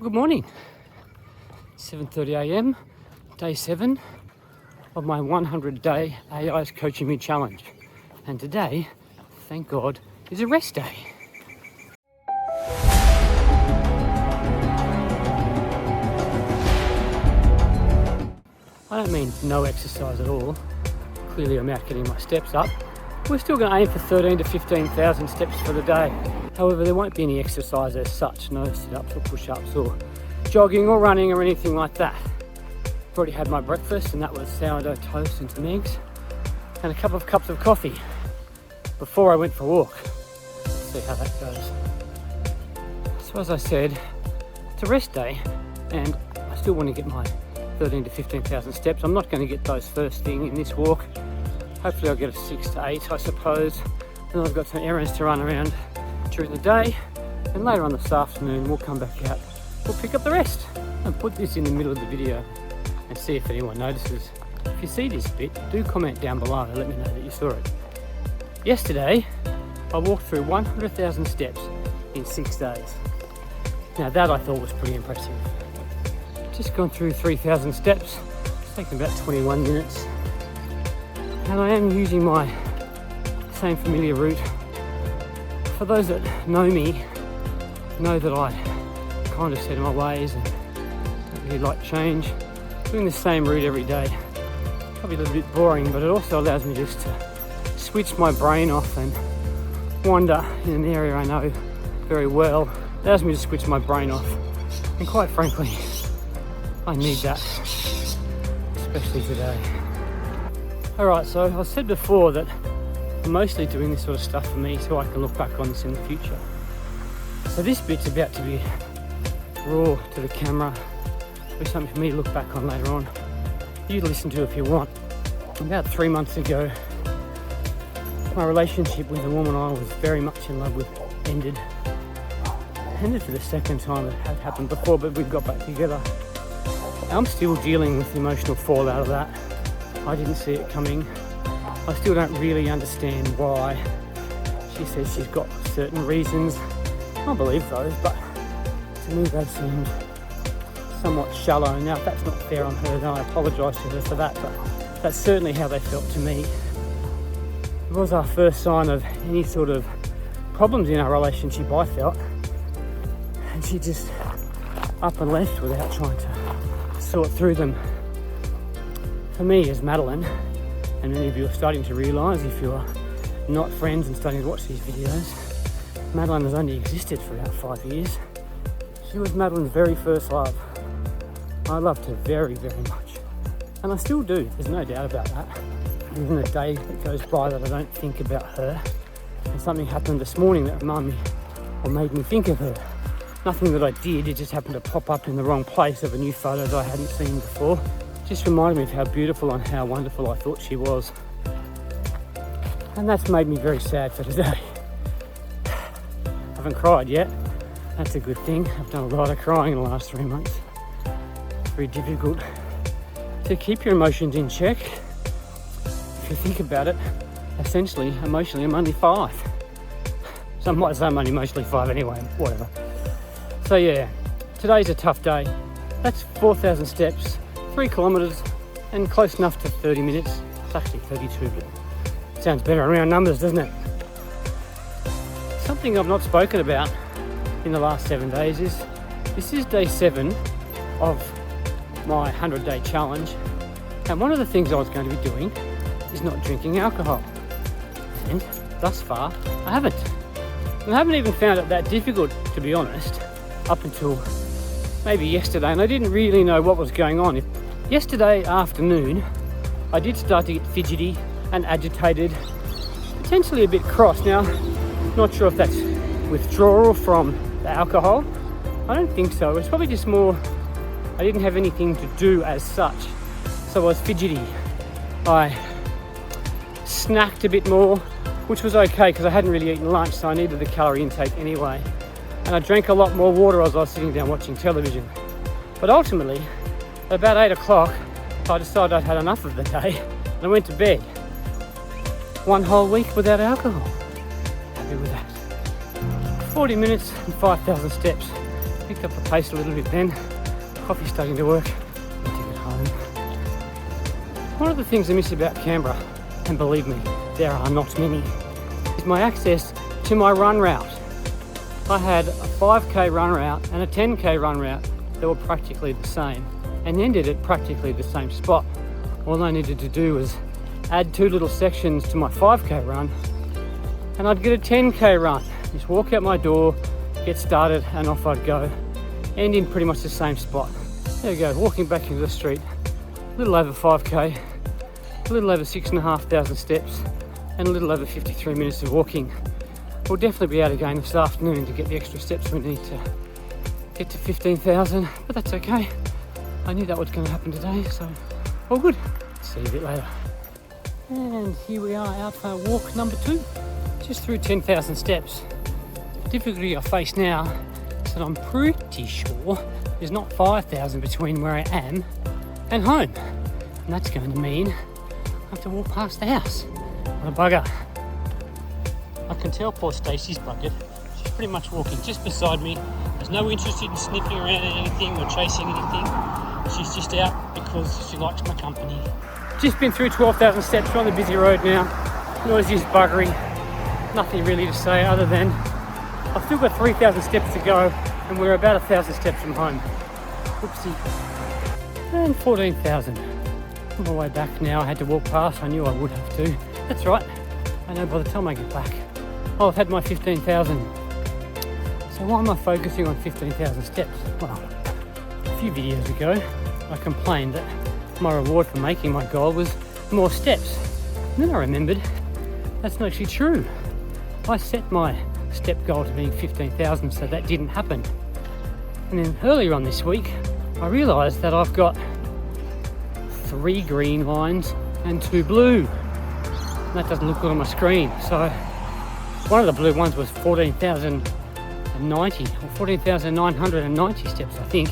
Good morning, 7:30 a.m, day 7 of my 100-day AI's Coaching Me challenge. And today, thank God, is a rest day. I don't mean no exercise at all. Clearly I'm out getting my steps up. We're still going to aim for 13 to 15,000 steps for the day. However, there won't be any exercise as such, no sit-ups or push-ups or jogging or running or anything like that. I've already had my breakfast, and that was sourdough toast and some eggs and a couple of cups of coffee before I went for a walk. Let's see how that goes. So as I said, it's a rest day and I still want to get my 13 to 15,000 steps. I'm not going to get those first thing in this walk. Hopefully I'll get a 6 to 8, I suppose. And I've got some errands to run around during the day, and later on this afternoon we'll come back out. We'll pick up the rest. I'll put this in the middle of the video and see if anyone notices. If you see this bit, do comment down below and let me know that you saw it. Yesterday, I walked through 100,000 steps in 6 days. Now that I thought was pretty impressive. Just gone through 3,000 steps. It's taken about 21 minutes. And I am using my same familiar route. For those that know me, know that I kind of set in my ways and don't really like change. Doing the same route every day, probably a little bit boring, but it also allows me just to switch my brain off and wander in an area I know very well. It allows me to switch my brain off, and quite frankly, I need that, especially today. Alright, so I said before that I'm mostly doing this sort of stuff for me so I can look back on this in the future. So this bit's about to be raw to the camera. It'll be something for me to look back on later on. You listen to if you want. About 3 months ago, my relationship with the woman I was very much in love with ended. Ended for the second time. It had happened before, but we got back together. I'm still dealing with the emotional fallout of that. I didn't see it coming. I still don't really understand why. She says she's got certain reasons. I believe those, but to me they seemed somewhat shallow. Now if that's not fair on her, then I apologise to her for that, but that's certainly how they felt to me. It was our first sign of any sort of problems in our relationship, I felt. And she just up and left without trying to sort through them. For me, as Madeline, and many of you are starting to realise if you're not friends and starting to watch these videos, Madeline has only existed for about 5 years. She was Madeline's very first love. I loved her very, very much. And I still do, there's no doubt about that. There isn't a day that goes by that I don't think about her. And something happened this morning that reminded me or made me think of her. Nothing that I did, it just happened to pop up in the wrong place of a new photo that I hadn't seen before. Just reminded me of how beautiful and how wonderful I thought she was. And that's made me very sad for today. I haven't cried yet. That's a good thing. I've done a lot of crying in the last 3 months. It's very difficult to keep your emotions in check. If you think about it, essentially, emotionally, I'm only 5. Some might say I'm only emotionally 5 anyway, whatever. So yeah, today's a tough day. That's 4,000 steps. 3 kilometres and close enough to 30 minutes. It's actually 32, but it sounds better around numbers, doesn't it? Something I've not spoken about in the last 7 days is this is day 7 of my 100-day challenge, and one of the things I was going to be doing is not drinking alcohol, and thus far I haven't. And I haven't even found it that difficult, to be honest, up until maybe yesterday, and I didn't really know what was going on. Yesterday afternoon, I did start to get fidgety and agitated, potentially a bit cross. Now, not sure if that's withdrawal from the alcohol. I don't think so. It's probably just more, I didn't have anything to do as such, so I was fidgety. I snacked a bit more, which was okay because I hadn't really eaten lunch, so I needed the calorie intake anyway. And I drank a lot more water as I was sitting down watching television. But ultimately, at about 8 o'clock, I decided I'd had enough of the day and I went to bed. 1 whole week without alcohol. Happy with that. 40 minutes and 5,000 steps. Picked up the pace a little bit then. Coffee's starting to work. I'll take it home. One of the things I miss about Canberra, and believe me, there are not many, is my access to my run route. I had a 5k run route and a 10k run route that were practically the same and ended at practically the same spot. All I needed to do was add 2 little sections to my 5k run and I'd get a 10k run. Just walk out my door, get started, and off I'd go, end in pretty much the same spot. There we go, walking back into the street, a little over 5k, a little over 6,500 steps, and a little over 53 minutes of walking. We'll definitely be out again this afternoon to get the extra steps we need to get to 15,000, but that's okay. I knew that was going to happen today, so all good. See you a bit later. And here we are out for walk number 2, just through 10,000 steps. The difficulty I face now is that I'm pretty sure there's not 5,000 between where I am and home. And that's going to mean I have to walk past the house. What a bugger. I can tell poor Stacey's buggered. She's pretty much walking just beside me. There's no interest in sniffing around at anything or chasing anything. She's just out because she likes my company. Just been through 12,000 steps. We're on the busy road now. Noisy as buggery. Nothing really to say other than I've still got 3,000 steps to go and we're about 1,000 steps from home. Whoopsie. And 14,000. On my way back now, I had to walk past. I knew I would have to. That's right. I know by the time I get back, I'll have had my 15,000. So why am I focusing on 15,000 steps? Well, a few videos ago, I complained that my reward for making my goal was more steps. And then I remembered that's not actually true. I set my step goal to being 15,000, so that didn't happen. And then earlier on this week, I realised that I've got 3 green lines and 2 blue. And that doesn't look good on my screen. So one of the blue ones was 14,090 or 14,990 steps, I think.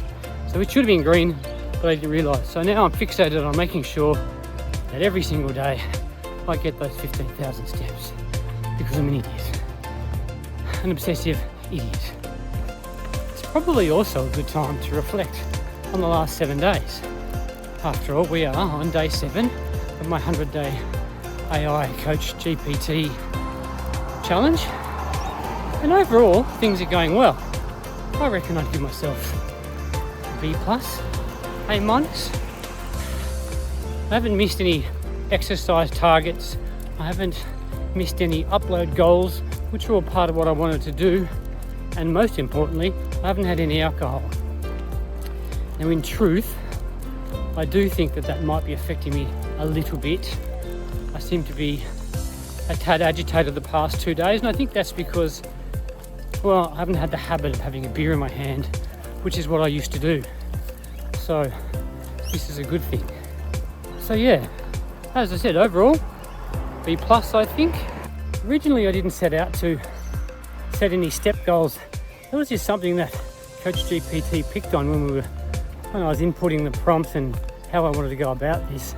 So it should have been green, but I didn't realise. So now I'm fixated on making sure that every single day I get those 15,000 steps because I'm an idiot. An obsessive idiot. It's probably also a good time to reflect on the last 7 days. After all, we are on day 7 of my 100-day AI CoachGPT challenge. And overall, things are going well. I reckon I'd give myself a B+, A-. I haven't missed any exercise targets. I haven't missed any upload goals, which are all part of what I wanted to do. And most importantly, I haven't had any alcohol. Now in truth, I do think that might be affecting me a little bit. I seem to be a tad agitated the past 2 days, and I think that's because, well, I haven't had the habit of having a beer in my hand, which is what I used to do. So this is a good thing. So yeah, as I said, overall, B+, I think. Originally I didn't set out to set any step goals. It was just something that CoachGPT picked on when I was inputting the prompts and how I wanted to go about this.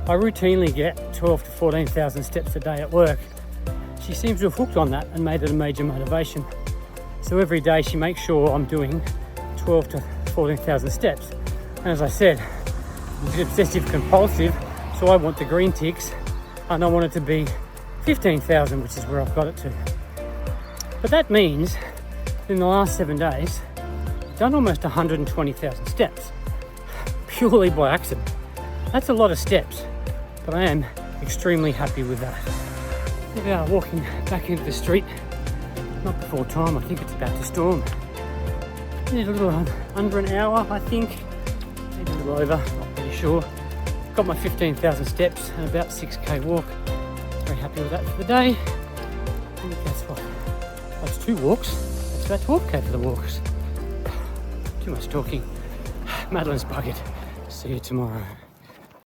I routinely get 12 to 14,000 steps a day at work. She seems to have hooked on that and made it a major motivation. So every day she makes sure I'm doing 12 to 14,000 steps. And as I said, I'm a bit obsessive compulsive, so I want the green ticks and I want it to be 15,000, which is where I've got it to. But that means in the last 7 days, I've done almost 120,000 steps, purely by accident. That's a lot of steps, but I am extremely happy with that. We are walking back into the street, not before time. I think it's about to storm. Need a little under an hour, I think, maybe a little over, not really sure. Got my 15,000 steps and about 6k walk. Very happy with that for the day. And guess what? That's 2 walks. That's about 12k for the walks. Too much talking. Madeline's buggered. See you tomorrow.